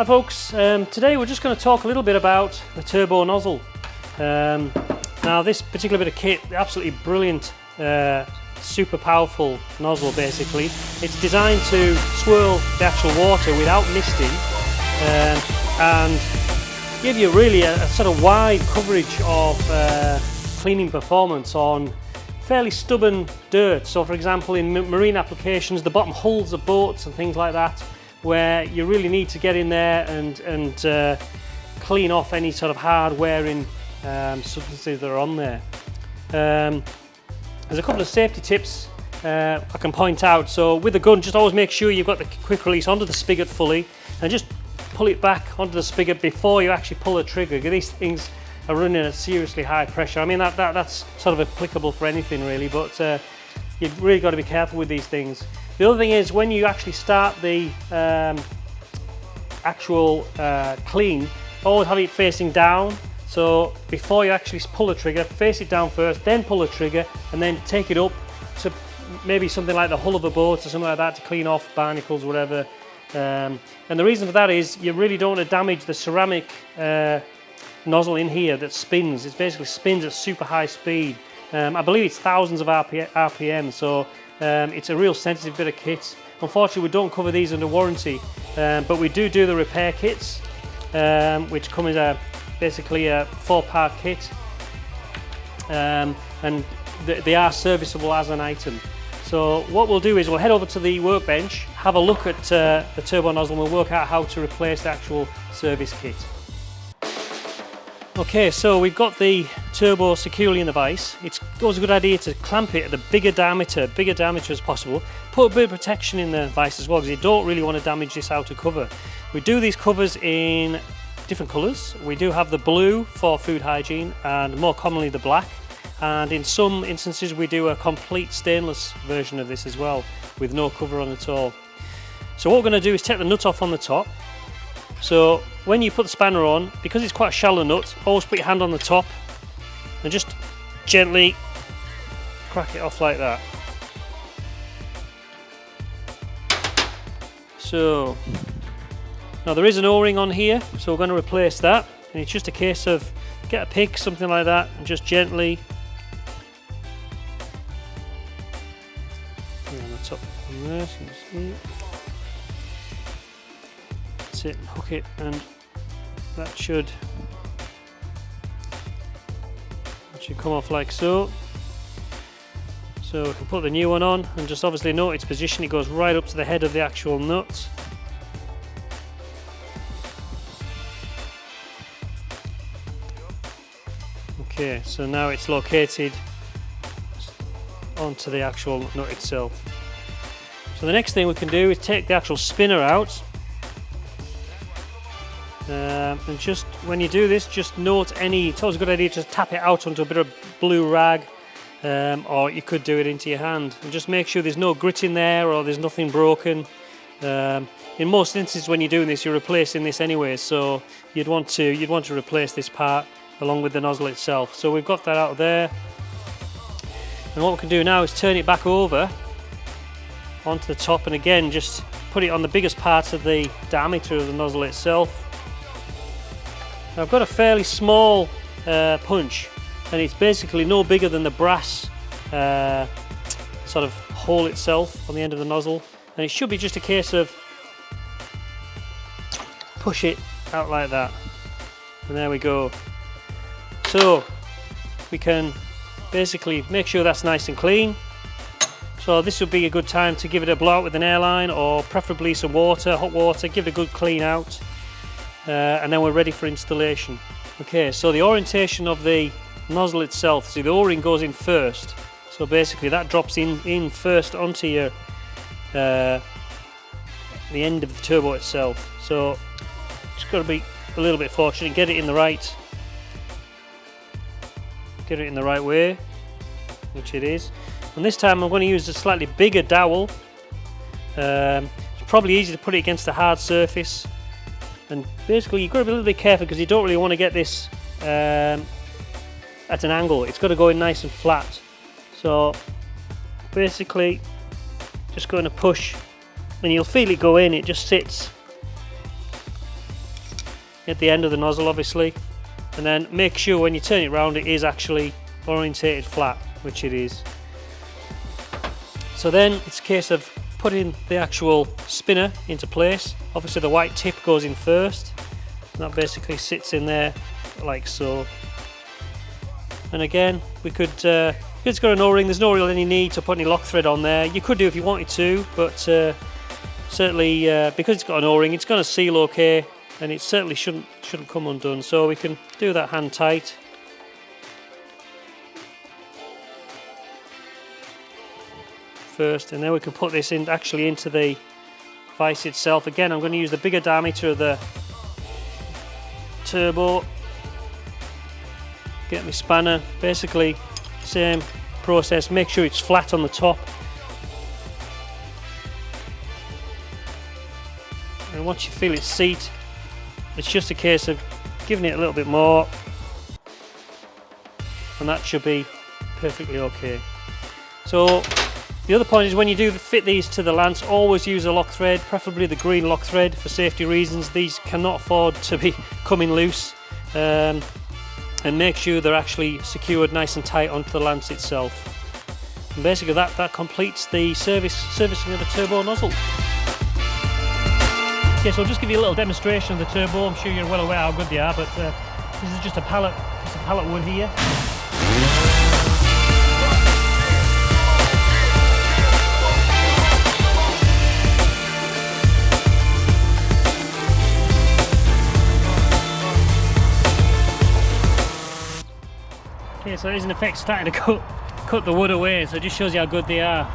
folks, today we're just going to talk a little bit about the turbo nozzle. Now this particular bit of kit, absolutely brilliant, super powerful nozzle basically. It's designed to swirl the actual water without misting and give you really a sort of wide coverage of cleaning performance on fairly stubborn dirt. So for example in marine applications, the bottom hulls of boats and things like that, where you really need to get in there and clean off any sort of hard wearing substances that are on there. There's a couple of safety tips I can point out. So with the gun, just always make sure you've got the quick release onto the spigot fully and just pull it back onto the spigot before you actually pull the trigger. These things are running at seriously high pressure. I mean that's sort of applicable for anything really, but you've really got to be careful with these things. The other thing is when you actually start the actual clean, always have it facing down. So before you actually pull the trigger, face it down first, then pull the trigger, and then take it up to maybe something like the hull of a boat or something like that to clean off barnacles, whatever. And the reason for that is you really don't want to damage the ceramic nozzle in here that spins. It basically spins at super high speed. I believe it's thousands of RPM, so it's a real sensitive bit of kit. Unfortunately, we don't cover these under warranty, but we do the repair kits, which come as basically a 4-part kit, and they are serviceable as an item. So what we'll do is we'll head over to the workbench, have a look at the turbo nozzle, and we'll work out how to replace the actual service kit. Okay, so we've got the turbo securely in the vise. It's always a good idea to clamp it at a bigger diameter as possible. Put a bit of protection in the vise as well, because you don't really want to damage this outer cover. We do these covers in different colours. We do have the blue for food hygiene and more commonly the black. And in some instances we do a complete stainless version of this as well, with no cover on at all. So what we're going to do is take the nut off on the top. So when you put the spanner on, because it's quite a shallow nut, always put your hand on the top and just gently crack it off like that. So now there is an O-ring on here, so we're going to replace that, and it's just a case of get a pick, something like that, and just gently on the top from there, so you can see. That's it, hook it, and that should come off like so. So we can put the new one on and just obviously note its position. It goes right up to the head of the actual nut. Okay, so now it's located onto the actual nut itself. So the next thing we can do is take the actual spinner out. And just when you do this, just note it's always a good idea to just tap it out onto a bit of blue rag, or you could do it into your hand, and just make sure there's no grit in there or there's nothing broken. In most instances when you're doing this, you're replacing this anyway, so you'd want to replace this part along with the nozzle itself. So we've got that out of there, and what we can do now is turn it back over onto the top, and again just put it on the biggest part of the diameter of the nozzle itself. Now I've got a fairly small punch, and it's basically no bigger than the brass sort of hole itself on the end of the nozzle, and it should be just a case of push it out like that, and there we go. So we can basically make sure that's nice and clean. So this would be a good time to give it a blowout with an airline, or preferably some water, hot water, give it a good clean out. And then we're ready for installation. Okay, so the orientation of the nozzle itself, see the O-ring goes in first, so basically that drops in first onto your the end of the turbo itself. So just got to be a little bit fortunate and get it in the right way, which it is. And this time I'm going to use a slightly bigger dowel. It's probably easy to put it against a hard surface. And basically you've got to be a little bit careful, because you don't really want to get this at an angle. It's got to go in nice and flat. So basically just going to push, and you'll feel it go in. It just sits at the end of the nozzle obviously, and then make sure when you turn it around it is actually orientated flat, which it is. So then it's a case of putting the actual spinner into place. Obviously the white tip goes in first, and that basically sits in there like so. And again, we could, if it's got an O-ring, there's no real any need to put any lock thread on there. You could do if you wanted to, but certainly because it's got an O-ring, it's going to seal okay, and it certainly shouldn't come undone. So we can do that hand tight. First, and then we can put this in actually into the vise itself. Again, I'm going to use the bigger diameter of the turbo. Get my spanner, basically same process, make sure it's flat on the top, and once you feel it seat, it's just a case of giving it a little bit more, and that should be perfectly okay. So the other point is, when you do fit these to the lance, always use a lock thread, preferably the green lock thread for safety reasons. These cannot afford to be coming loose. And make sure they're actually secured nice and tight onto the lance itself. And basically that completes the servicing of the turbo nozzle. Okay, so I'll just give you a little demonstration of the turbo. I'm sure you're well aware how good they are, but this is just a pallet wood here. Okay, so it is in effect starting to cut the wood away, so it just shows you how good they are.